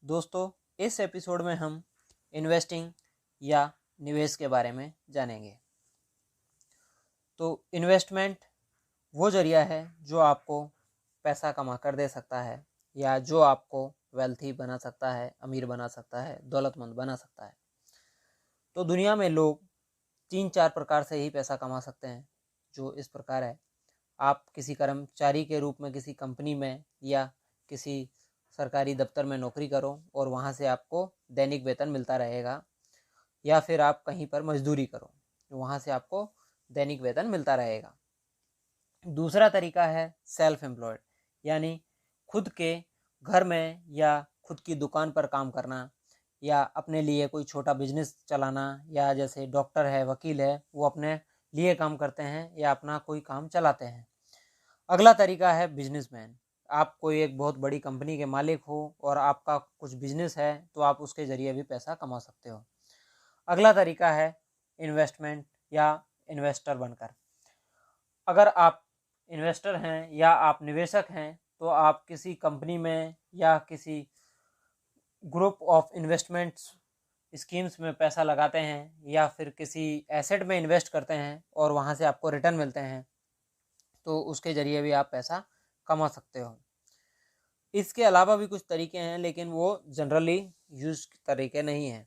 दोस्तों, इस एपिसोड में हम इन्वेस्टिंग या निवेश के बारे में जानेंगे। तो इन्वेस्टमेंट वो जरिया है जो आपको पैसा कमा कर दे सकता है या जो आपको वेल्थी बना सकता है, अमीर बना सकता है, दौलतमंद बना सकता है। तो दुनिया में लोग 3-4 प्रकार से ही पैसा कमा सकते हैं, जो इस प्रकार है। आप किसी कर्मचारी के रूप में किसी कंपनी में या किसी सरकारी दफ्तर में नौकरी करो और वहाँ से आपको दैनिक वेतन मिलता रहेगा, या फिर आप कहीं पर मजदूरी करो, वहाँ से आपको दैनिक वेतन मिलता रहेगा। दूसरा तरीका है सेल्फ एम्प्लॉयड, यानी खुद के घर में या खुद की दुकान पर काम करना, या अपने लिए कोई छोटा बिजनेस चलाना, या जैसे डॉक्टर है, वकील है, वो अपने लिए काम करते हैं या अपना कोई काम चलाते हैं। अगला तरीका है बिजनेसमैन। आप कोई एक बहुत बड़ी कंपनी के मालिक हो और आपका कुछ बिजनेस है, तो आप उसके ज़रिए भी पैसा कमा सकते हो। अगला तरीका है इन्वेस्टमेंट या इन्वेस्टर बनकर। अगर आप इन्वेस्टर हैं या आप निवेशक हैं, तो आप किसी कंपनी में या किसी ग्रुप ऑफ इन्वेस्टमेंट्स स्कीम्स में पैसा लगाते हैं या फिर किसी एसेट में इन्वेस्ट करते हैं और वहाँ से आपको रिटर्न मिलते हैं, तो उसके ज़रिए भी आप पैसा कमा सकते हो। इसके अलावा भी कुछ तरीके हैं, लेकिन वो जनरली यूज तरीके नहीं हैं।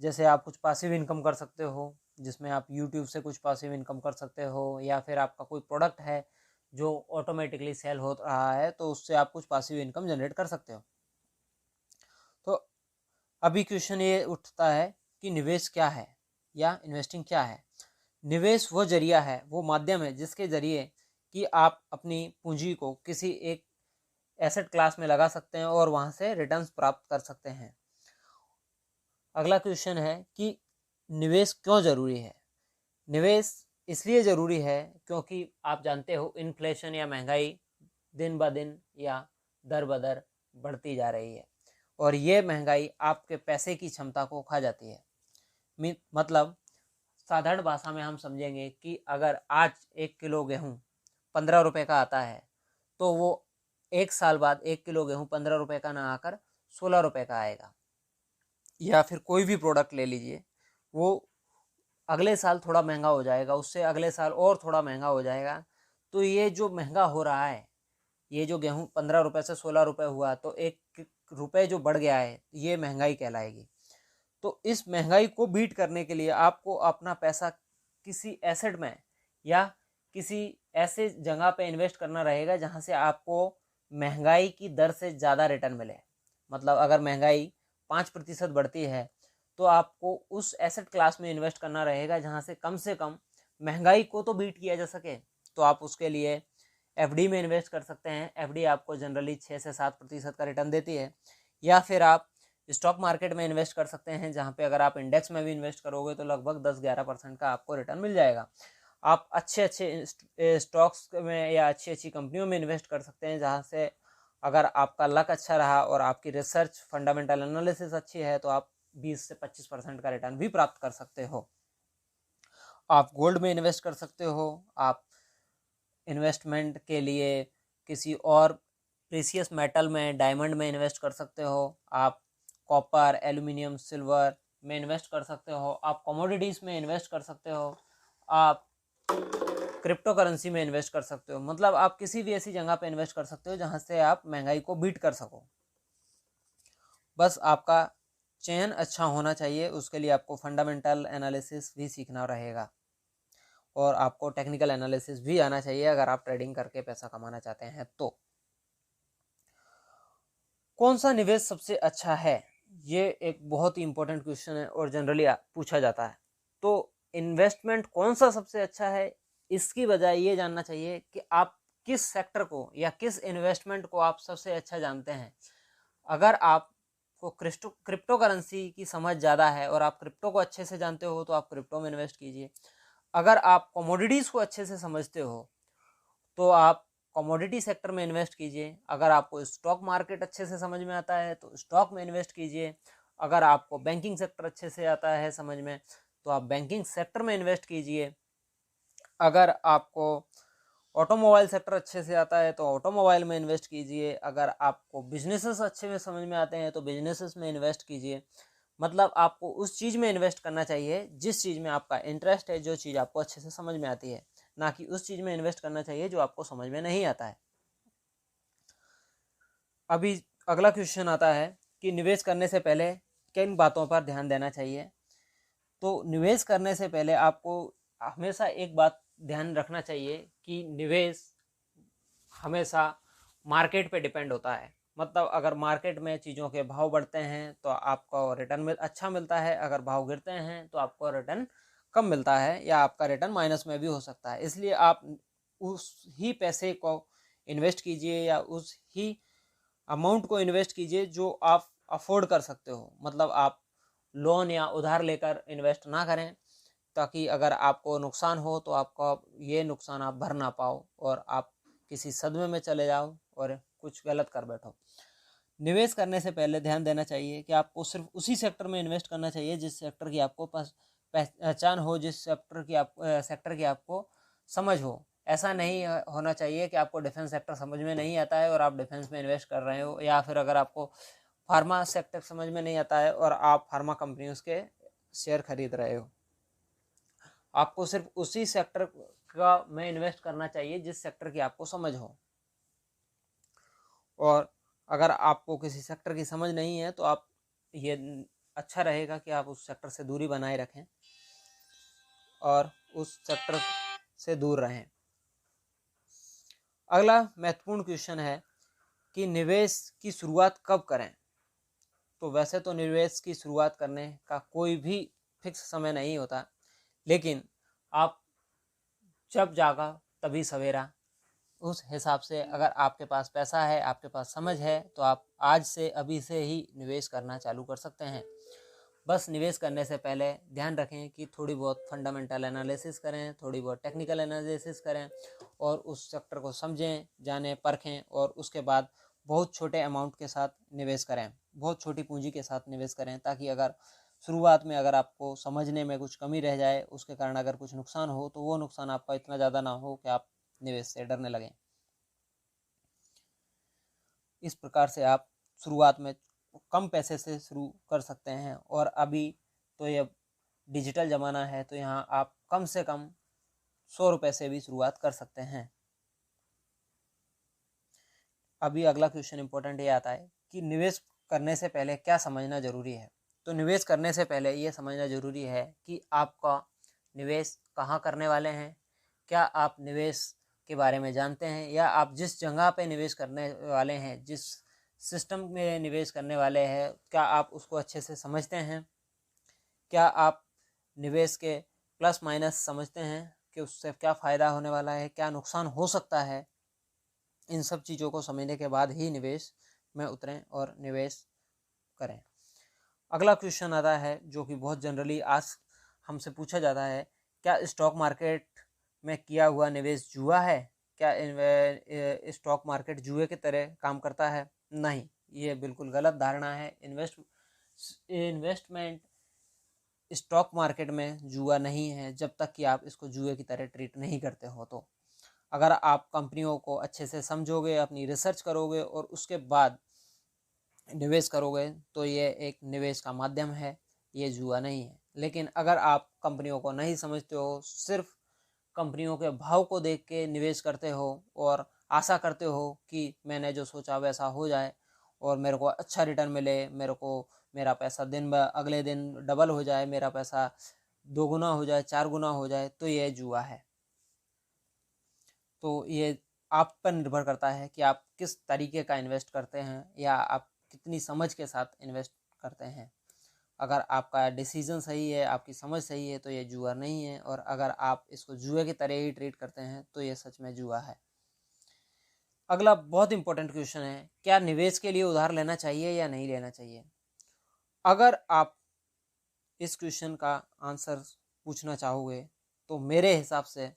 जैसे आप कुछ पासिव इनकम कर सकते हो, जिसमें आप यूट्यूब से कुछ पासिव इनकम कर सकते हो, या फिर आपका कोई प्रोडक्ट है जो ऑटोमेटिकली सेल हो रहा है, तो उससे आप कुछ पासिव इनकम जनरेट कर सकते हो। तो अभी क्वेश्चन ये उठता है कि निवेश क्या है या इन्वेस्टिंग क्या है। निवेश वो जरिया है, वो माध्यम है जिसके जरिए कि आप अपनी पूंजी को किसी एक एसेट क्लास में लगा सकते हैं और वहाँ से रिटर्न्स प्राप्त कर सकते हैं। अगला क्वेश्चन है कि निवेश क्यों ज़रूरी है। निवेश इसलिए ज़रूरी है क्योंकि आप जानते हो इन्फ्लेशन या महंगाई दिन ब दिन या दर बदर बढ़ती जा रही है, और ये महंगाई आपके पैसे की क्षमता को खा जाती है। मतलब साधारण भाषा में हम समझेंगे कि अगर आज 1 किलो गेहूँ 15 रुपये का आता है, तो वो 1 साल बाद 1 किलो गेहूँ 15 रुपये का ना आकर 16 रुपये का आएगा। या फिर कोई भी प्रोडक्ट ले लीजिए, वो अगले साल थोड़ा महंगा हो जाएगा, उससे अगले साल और थोड़ा महंगा हो जाएगा। तो ये जो महंगा हो रहा है, ये जो गेहूँ 15 रुपये से 16 रुपये हुआ, तो 1 रुपये जो बढ़ गया है, ये महंगाई कहलाएगी। तो इस महंगाई को बीट करने के लिए आपको अपना पैसा किसी एसेट में या किसी ऐसे जगह पे इन्वेस्ट करना रहेगा जहां से आपको महंगाई की दर से ज़्यादा रिटर्न मिले। मतलब अगर महंगाई 5% बढ़ती है, तो आपको उस एसेट क्लास में इन्वेस्ट करना रहेगा जहां से कम महंगाई को तो बीट किया जा सके। तो आप उसके लिए एफडी में इन्वेस्ट कर सकते हैं। एफडी आपको जनरली 6 से 7% का रिटर्न देती है। या फिर आप स्टॉक मार्केट में इन्वेस्ट कर सकते हैं, जहां पे अगर आप इंडेक्स में भी इन्वेस्ट करोगे तो लगभग 10-11% का आपको रिटर्न मिल जाएगा। आप अच्छे स्टॉक्स में या अच्छी अच्छी कंपनियों में इन्वेस्ट कर सकते हैं, जहां से अगर आपका लक अच्छा रहा और आपकी रिसर्च फंडामेंटल एनालिसिस अच्छी है, तो आप 20 से 25% का रिटर्न भी प्राप्त कर सकते हो। आप गोल्ड में इन्वेस्ट कर सकते हो। आप इन्वेस्टमेंट के लिए किसी और प्रीसियस मेटल में, डायमंड में इन्वेस्ट कर सकते हो। आप कॉपर, एल्यूमिनियम, सिल्वर में इन्वेस्ट कर सकते हो। आप कमोडिटीज़ में इन्वेस्ट कर सकते हो। आप क्रिप्टो करेंसी में इन्वेस्ट कर सकते हो। मतलब आप किसी भी ऐसी जगह पे इन्वेस्ट कर सकते हो जहां से आप महंगाई को बीट कर सको। बस आपका चयन अच्छा होना चाहिए, उसके लिए आपको फंडामेंटल एनालिसिस भी सीखना रहेगा और आपको टेक्निकल एनालिसिस भी आना चाहिए अगर आप ट्रेडिंग करके पैसा कमाना चाहते हैं। तो कौन सा निवेश सबसे अच्छा है, ये एक बहुत ही इंपॉर्टेंट क्वेश्चन है और जनरली पूछा जाता है। तो इन्वेस्टमेंट कौन सा सबसे अच्छा है, इसकी बजाय ये जानना चाहिए कि आप किस सेक्टर को या किस इन्वेस्टमेंट को आप सबसे अच्छा जानते हैं। अगर आपको क्रिप्टो करेंसी की समझ ज़्यादा है और आप क्रिप्टो को अच्छे से जानते हो, तो आप क्रिप्टो में इन्वेस्ट कीजिए। अगर आप कमोडिटीज़ को अच्छे से समझते हो, तो आप कमोडिटी सेक्टर में इन्वेस्ट कीजिए। अगर आपको स्टॉक मार्केट अच्छे से समझ में आता है, तो स्टॉक में इन्वेस्ट कीजिए। अगर आपको बैंकिंग सेक्टर अच्छे से आता है समझ में, तो आप बैंकिंग सेक्टर में इन्वेस्ट कीजिए। अगर आपको ऑटोमोबाइल सेक्टर अच्छे से आता है तो ऑटोमोबाइल में इन्वेस्ट कीजिए। अगर आपको बिजनेसेस अच्छे में समझ में आते हैं तो बिजनेसेस में इन्वेस्ट कीजिए। मतलब आपको उस चीज़ में इन्वेस्ट करना चाहिए जिस चीज़ में आपका इंटरेस्ट है, जो चीज़ आपको अच्छे से समझ में आती है, ना कि उस चीज़ में इन्वेस्ट करना चाहिए जो आपको समझ में नहीं आता है। अभी अगला क्वेश्चन आता है कि निवेश करने से पहले किन बातों पर ध्यान देना चाहिए। तो निवेश करने से पहले आपको हमेशा एक बात ध्यान रखना चाहिए कि निवेश हमेशा मार्केट पे डिपेंड होता है। मतलब अगर मार्केट में चीज़ों के भाव बढ़ते हैं तो आपको रिटर्न अच्छा मिलता है, अगर भाव गिरते हैं तो आपको रिटर्न कम मिलता है या आपका रिटर्न माइनस में भी हो सकता है। इसलिए आप उस ही पैसे को इन्वेस्ट कीजिए या उस ही अमाउंट को इन्वेस्ट कीजिए जो आप अफोर्ड कर सकते हो। मतलब आप लोन या उधार लेकर इन्वेस्ट ना करें, ताकि अगर आपको नुकसान हो तो आपका ये नुकसान आप भर ना पाओ और आप किसी सदमे में चले जाओ और कुछ गलत कर बैठो। निवेश करने से पहले ध्यान देना चाहिए कि आपको सिर्फ उसी सेक्टर में इन्वेस्ट करना चाहिए जिस सेक्टर की आपको पहचान हो, जिस सेक्टर की आपको समझ हो। ऐसा नहीं होना चाहिए कि आपको डिफेंस सेक्टर समझ में नहीं आता है और आप डिफेंस में इन्वेस्ट कर रहे हो, या फिर अगर आपको फार्मा सेक्टर समझ में नहीं आता है और आप फार्मा कंपनियों के शेयर खरीद रहे हो। आपको सिर्फ उसी सेक्टर का में इन्वेस्ट करना चाहिए जिस सेक्टर की आपको समझ हो। और अगर आपको किसी सेक्टर की समझ नहीं है तो आप ये अच्छा रहेगा कि आप उस सेक्टर से दूरी बनाए रखें और उस सेक्टर से दूर रहें। अगला महत्वपूर्ण क्वेश्चन है कि निवेश की शुरुआत कब करें। तो वैसे तो निवेश की शुरुआत करने का कोई भी फिक्स समय नहीं होता, लेकिन आप जब जागा तभी सवेरा, उस हिसाब से अगर आपके पास पैसा है, आपके पास समझ है, तो आप आज से अभी से ही निवेश करना चालू कर सकते हैं। बस निवेश करने से पहले ध्यान रखें कि थोड़ी बहुत फंडामेंटल एनालिसिस करें, थोड़ी बहुत टेक्निकल एनालिसिस करें और उस सेक्टर को समझें, जानें, परखें और उसके बाद बहुत छोटे अमाउंट के साथ निवेश करें, बहुत छोटी पूंजी के साथ निवेश करें, ताकि अगर शुरुआत में अगर आपको समझने में कुछ कमी रह जाए, उसके कारण अगर कुछ नुकसान हो तो वो नुकसान आपका इतना ज़्यादा ना हो कि आप निवेश से डरने लगें। इस प्रकार से आप शुरुआत में कम पैसे से शुरू कर सकते हैं। और अभी तो ये डिजिटल ज़माना है तो यहाँ आप कम से कम 100 रुपये से भी शुरुआत कर सकते हैं। अभी अगला क्वेश्चन इंपॉर्टेंट ये आता है कि निवेश करने से पहले क्या समझना ज़रूरी है। तो निवेश करने से पहले ये समझना ज़रूरी है कि आपका निवेश कहाँ करने वाले हैं, क्या आप निवेश के बारे में जानते हैं, या आप जिस जगह पे निवेश करने वाले हैं, जिस सिस्टम में निवेश करने वाले हैं, क्या आप उसको अच्छे से समझते हैं, क्या आप निवेश के प्लस माइनस समझते हैं कि उससे क्या फ़ायदा होने वाला है, क्या नुकसान हो सकता है। इन सब चीज़ों को समझने के बाद ही निवेश में उतरें और निवेश करें। अगला क्वेश्चन आता है जो कि बहुत जनरली आज हमसे पूछा जाता है, क्या स्टॉक मार्केट में किया हुआ निवेश जुआ है? क्या स्टॉक मार्केट जुए की तरह काम करता है? नहीं, ये बिल्कुल गलत धारणा है। इन्वेस्टमेंट स्टॉक मार्केट में जुआ नहीं है जब तक कि आप इसको जुए की तरह ट्रीट नहीं करते हो। तो अगर आप कंपनियों को अच्छे से समझोगे, अपनी रिसर्च करोगे और उसके बाद निवेश करोगे तो ये एक निवेश का माध्यम है, ये जुआ नहीं है। लेकिन अगर आप कंपनियों को नहीं समझते हो, सिर्फ कंपनियों के भाव को देख के निवेश करते हो और आशा करते हो कि मैंने जो सोचा वैसा हो जाए और मेरे को अच्छा रिटर्न मिले, मेरा पैसा अगले दिन डबल हो जाए, मेरा पैसा 2 गुना हो जाए, 4 गुना हो जाए, तो ये जुआ है। तो ये आप पर निर्भर करता है कि आप किस तरीके का इन्वेस्ट करते हैं या आप कितनी समझ के साथ इन्वेस्ट करते हैं। अगर आपका डिसीजन सही है, आपकी समझ सही है, तो ये जुआ नहीं है। और अगर आप इसको जुए की तरह ही ट्रीट करते हैं तो ये सच में जुआ है। अगला बहुत इंपॉर्टेंट क्वेश्चन है, क्या निवेश के लिए उधार लेना चाहिए या नहीं लेना चाहिए। अगर आप इस क्वेश्चन का आंसर पूछना चाहोगे तो मेरे हिसाब से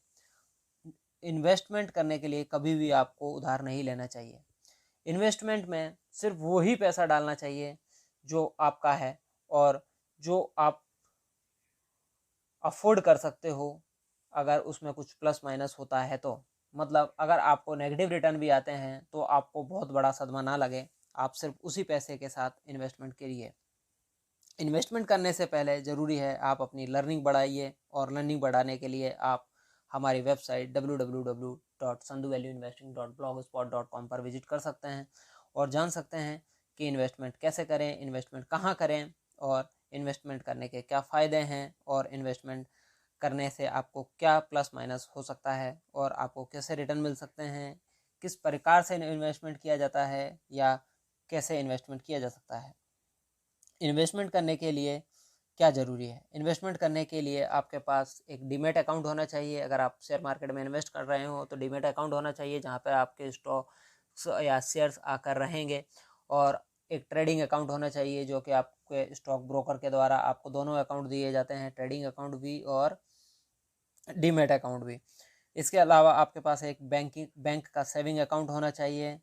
इन्वेस्टमेंट करने के लिए कभी भी आपको उधार नहीं लेना चाहिए। इन्वेस्टमेंट में सिर्फ वही पैसा डालना चाहिए जो आपका है और जो आप अफोर्ड कर सकते हो। अगर उसमें कुछ प्लस माइनस होता है तो मतलब अगर आपको नेगेटिव रिटर्न भी आते हैं तो आपको बहुत बड़ा सदमा ना लगे, आप सिर्फ उसी पैसे के साथ इन्वेस्टमेंट करिए। इन्वेस्टमेंट करने से पहले ज़रूरी है आप अपनी लर्निंग बढ़ाइए, और लर्निंग बढ़ाने के लिए आप हमारी वेबसाइट www.sandhuvalueinvesting.blogspot.com पर विजिट कर सकते हैं और जान सकते हैं कि इन्वेस्टमेंट कैसे करें, इन्वेस्टमेंट कहाँ करें, और इन्वेस्टमेंट करने के क्या फ़ायदे हैं, और इन्वेस्टमेंट करने से आपको क्या प्लस माइनस हो सकता है, और आपको कैसे रिटर्न मिल सकते हैं, किस प्रकार से इन्वेस्टमेंट किया जाता है, या कैसे इन्वेस्टमेंट किया जा सकता है। इन्वेस्टमेंट करने के लिए क्या ज़रूरी है? इन्वेस्टमेंट करने के लिए आपके पास एक डीमैट अकाउंट होना चाहिए। अगर आप शेयर मार्केट में इन्वेस्ट कर रहे हो तो डीमैट अकाउंट होना चाहिए जहाँ पर आपके स्टॉक्स या शेयर्स आकर रहेंगे, और एक ट्रेडिंग अकाउंट होना चाहिए जो कि आपके स्टॉक ब्रोकर के द्वारा आपको दोनों अकाउंट दिए जाते हैं, ट्रेडिंग अकाउंट भी और डीमैट अकाउंट भी। इसके अलावा आपके पास एक बैंक का सेविंग अकाउंट होना चाहिए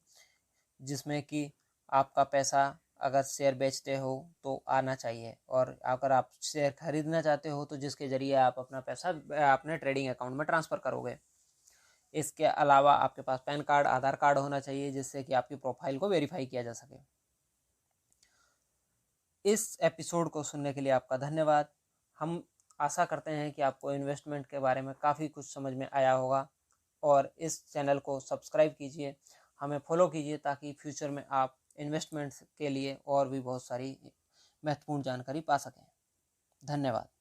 जिसमें कि आपका पैसा अगर शेयर बेचते हो तो आना चाहिए, और अगर आप शेयर खरीदना चाहते हो तो जिसके ज़रिए आप अपना पैसा अपने ट्रेडिंग अकाउंट में ट्रांसफ़र करोगे। इसके अलावा आपके पास पैन कार्ड, आधार कार्ड होना चाहिए जिससे कि आपकी प्रोफाइल को वेरीफाई किया जा सके। इस एपिसोड को सुनने के लिए आपका धन्यवाद। हम आशा करते हैं कि आपको इन्वेस्टमेंट के बारे में काफ़ी कुछ समझ में आया होगा, और इस चैनल को सब्सक्राइब कीजिए, हमें फॉलो कीजिए ताकि फ्यूचर में आप इन्वेस्टमेंट्स के लिए और भी बहुत सारी महत्वपूर्ण जानकारी पा सकें। धन्यवाद।